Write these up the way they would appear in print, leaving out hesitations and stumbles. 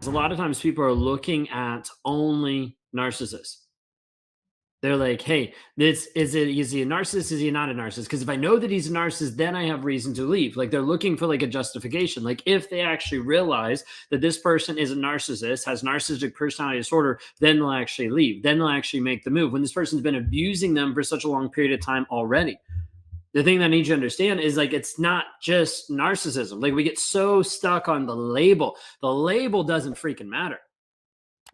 A lot of times people are looking at only narcissists. They're like, hey, is he a narcissist? Is he not a narcissist? Because if I know that he's a narcissist, then I have reason to leave. Like they're looking for like a justification. Like if they actually realize that this person is a narcissist, has narcissistic personality disorder, then they'll actually leave. Then they'll actually make the move. When this person's been abusing them for such a long period of time already. The thing that I need you to understand is like it's not just narcissism. Like we get so stuck on the label. The label doesn't freaking matter.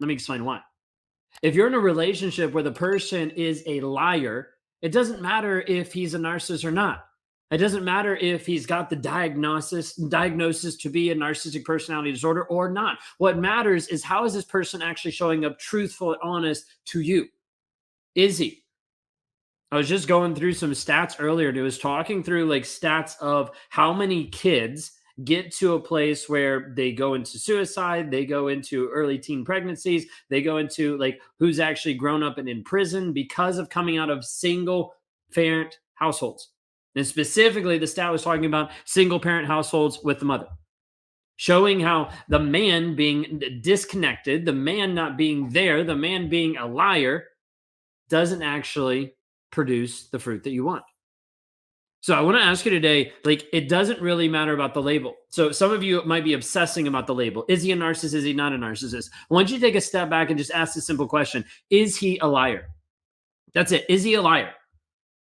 Let me explain why. If you're in a relationship where the person is a liar, it doesn't matter if he's a narcissist or not. It doesn't matter if he's got the diagnosis to be a narcissistic personality disorder or not. What matters is how is this person actually showing up truthful and honest to you? Is he? I was just going through some stats earlier. And it was talking through like stats of how many kids get to a place where they go into suicide, they go into early teen pregnancies, they go into like who's actually grown up and in prison because of coming out of single parent households. And specifically, the stat was talking about single parent households with the mother, showing how the man being disconnected, the man not being there, the man being a liar doesn't actually produce the fruit that you want. So I want to ask you today, like, it doesn't really matter about the label. So some of you might be obsessing about the label. Is he a narcissist? Is he not a narcissist? I want you to take a step back and just ask the simple question. Is he a liar? That's it. Is he a liar?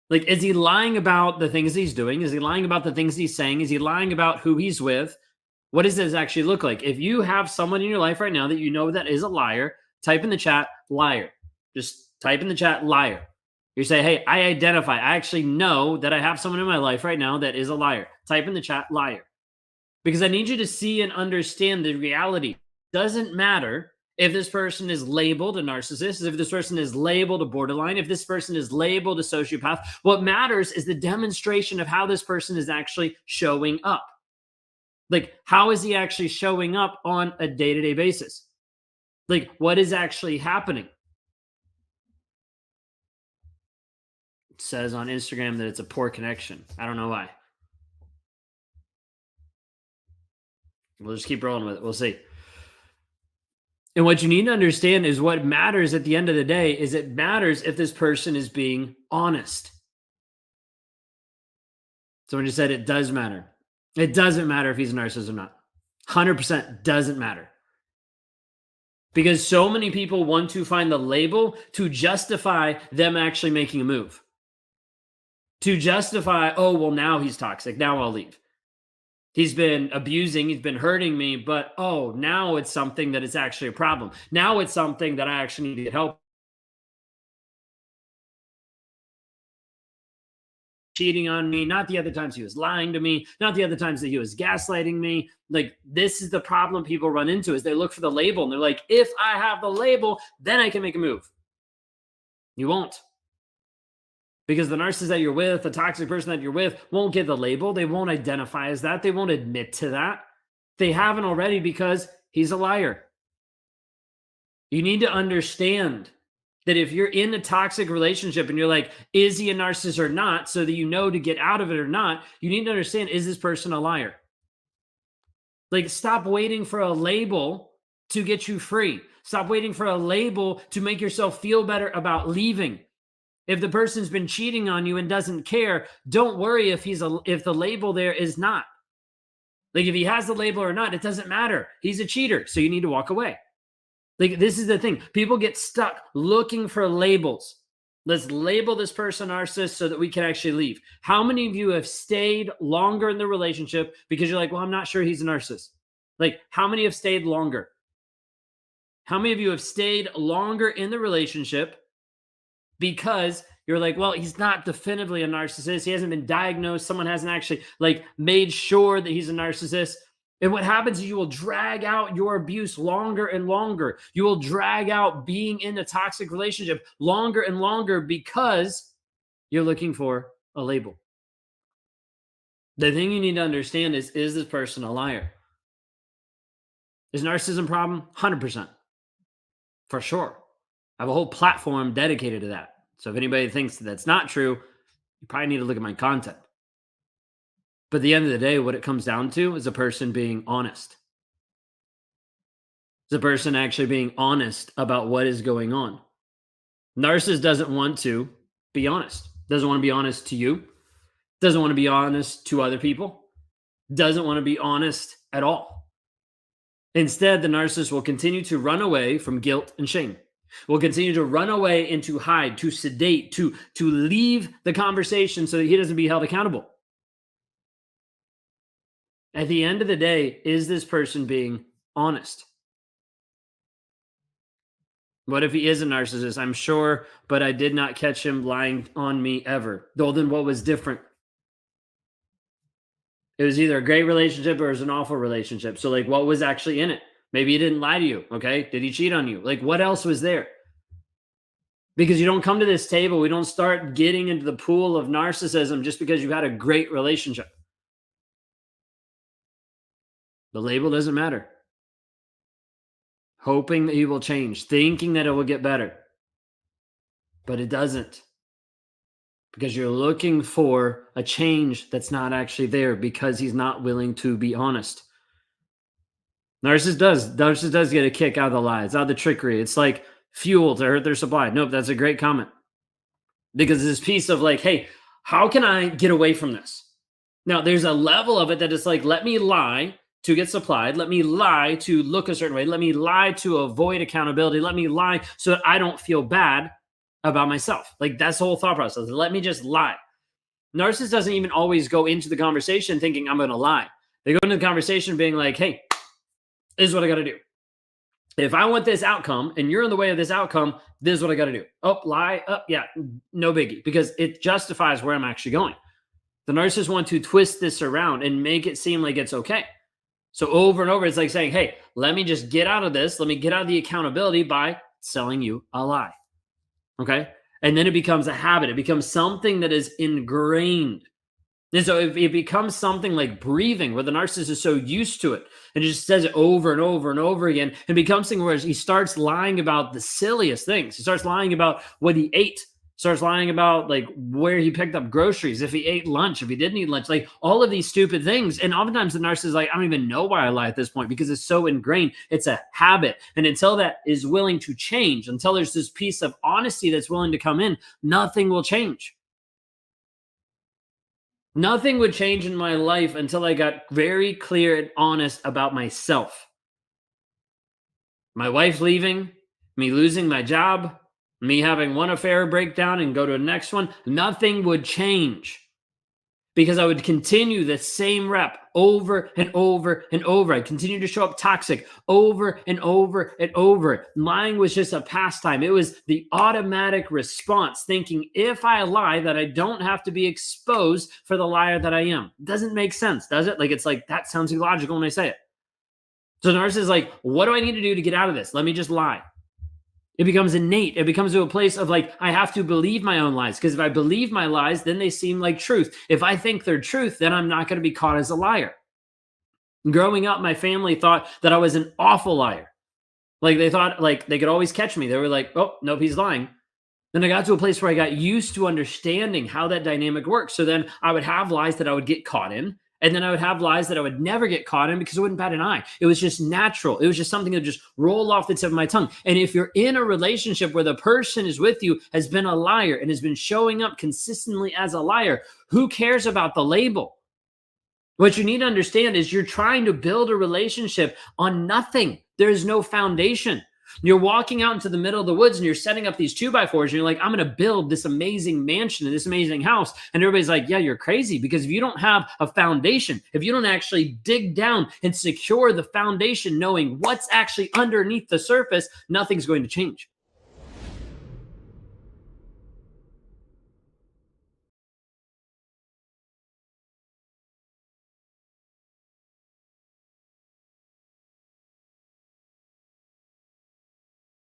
Like, is he lying about the things he's doing? Is he lying about the things he's saying? Is he lying about who he's with? What does this actually look like? If you have someone in your life right now that you know that is a liar, type in the chat, liar. Just type in the chat, liar. You say, hey, I identify. I actually know that I have someone in my life right now that is a liar. Type in the chat, liar. Because I need you to see and understand the reality. It doesn't matter if this person is labeled a narcissist, if this person is labeled a borderline, if this person is labeled a sociopath. What matters is the demonstration of how this person is actually showing up. Like, how is he actually showing up on a day to day basis? Like, what is actually happening? Says on Instagram that it's a poor connection. I don't know why. We'll just keep rolling with it. We'll see. And what you need to understand is what matters at the end of the day is it matters if this person is being honest. Someone just said it does matter. It doesn't matter if he's a narcissist or not. 100% doesn't matter. Because so many people want to find the label to justify them actually making a move. To justify, oh, well, now he's toxic. Now I'll leave. He's been abusing, he's been hurting me, but oh, now it's something that is actually a problem. Now it's something that I actually need to get help. Cheating on me, not the other times he was lying to me, not the other times that he was gaslighting me. Like, this is the problem people run into is they look for the label and they're like, if I have the label, then I can make a move. You won't. Because the narcissist that you're with, the toxic person that you're with, won't get the label. They won't identify as that. They won't admit to that. They haven't already because he's a liar. You need to understand that if you're in a toxic relationship and you're like, is he a narcissist or not? So that you know to get out of it or not, you need to understand, is this person a liar? Like, stop waiting for a label to get you free. Stop waiting for a label to make yourself feel better about leaving. If the person's been cheating on you and doesn't care, don't worry if if the label there is not. Like, if he has the label or not, it doesn't matter. He's a cheater, so you need to walk away. Like, this is the thing. People get stuck looking for labels. Let's label this person narcissist so that we can actually leave. How many of you have stayed longer in the relationship because you're like, well, I'm not sure he's a narcissist? Like, how many have stayed longer? How many of you have stayed longer in the relationship because you're like, well, he's not definitively a narcissist. He hasn't been diagnosed. Someone hasn't actually like made sure that he's a narcissist. And what happens is you will drag out your abuse longer and longer. You will drag out being in a toxic relationship longer and longer because you're looking for a label. The thing you need to understand is this person a liar? Is narcissism a problem? 100%. For sure. I have a whole platform dedicated to that. So if anybody thinks that's not true, you probably need to look at my content. But at the end of the day, what it comes down to is a person being honest. Is the person actually being honest about what is going on? Narcissist doesn't want to be honest. Doesn't want to be honest to you. Doesn't want to be honest to other people. Doesn't want to be honest at all. Instead, the narcissist will continue to run away from guilt and shame. Will continue to run away and to hide, to sedate, to leave the conversation so that he doesn't be held accountable. At the end of the day, is this person being honest? What if he is a narcissist? I'm sure, but I did not catch him lying on me ever. Though then what was different? It was either a great relationship or it was an awful relationship. So, like, what was actually in it? Maybe he didn't lie to you. Okay. Did he cheat on you? Like, what else was there? Because you don't come to this table, we don't start getting into the pool of narcissism just because you've had a great relationship. The label doesn't matter. Hoping that he will change, thinking that it will get better. But it doesn't. Because you're looking for a change that's not actually there because he's not willing to be honest. Narcissist does get a kick out of the lies, out of the trickery. It's like fuel to hurt their supply. Nope, that's a great comment. Because this piece of like, hey, how can I get away from this? Now, there's a level of it that is like, let me lie to get supplied. Let me lie to look a certain way. Let me lie to avoid accountability. Let me lie so that I don't feel bad about myself. Like, that's the whole thought process. Let me just lie. Narcissist doesn't even always go into the conversation thinking I'm going to lie. They go into the conversation being like, hey, this is what I got to do. If I want this outcome and you're in the way of this outcome, this is what I got to do. Oh, lie. Oh, yeah, no biggie, because it justifies where I'm actually going. The narcissists want to twist this around and make it seem like it's okay. So over and over, it's like saying, hey, let me just get out of this. Let me get out of the accountability by selling you a lie. Okay. And then it becomes a habit. It becomes something that is ingrained. And so it becomes something like breathing, where the narcissist is so used to it and just says it over and over and over again. And becomes something where he starts lying about the silliest things. He starts lying about what he ate. Starts lying about like where he picked up groceries, if he ate lunch, if he didn't eat lunch, like all of these stupid things. And oftentimes the narcissist is like, I don't even know why I lie at this point, because it's so ingrained. It's a habit. And until that is willing to change, until there's this piece of honesty that's willing to come in, nothing will change. Nothing would change in my life until I got very clear and honest about myself. My wife leaving, me losing my job, me having one affair break down and go to the next one, nothing would change, because I would continue the same rep over and over and over. I'd continue to show up toxic over and over and over. Lying was just a pastime. It was the automatic response, thinking if I lie, that I don't have to be exposed for the liar that I am. Doesn't make sense, does it? Like, it's like, that sounds illogical when I say it. So the narcissist is like, what do I need to do to get out of this? Let me just lie. It becomes innate. It becomes to a place of like, I have to believe my own lies, because if I believe my lies, then they seem like truth. If I think they're truth, then I'm not going to be caught as a liar. Growing up, my family thought that I was an awful liar. Like, they thought like they could always catch me. They were like, oh, nope, he's lying. Then I got to a place where I got used to understanding how that dynamic works. So then I would have lies that I would get caught in. And then I would have lies that I would never get caught in, because it wouldn't bat an eye. It was just natural. It was just something that just rolled off the tip of my tongue. And if you're in a relationship where the person is with you has been a liar and has been showing up consistently as a liar, who cares about the label? What you need to understand is you're trying to build a relationship on nothing. There is no foundation. You're walking out into the middle of the woods and you're setting up these 2x4s and you're like, I'm going to build this amazing mansion and this amazing house. And everybody's like, yeah, you're crazy, because if you don't have a foundation, if you don't actually dig down and secure the foundation, knowing what's actually underneath the surface, nothing's going to change.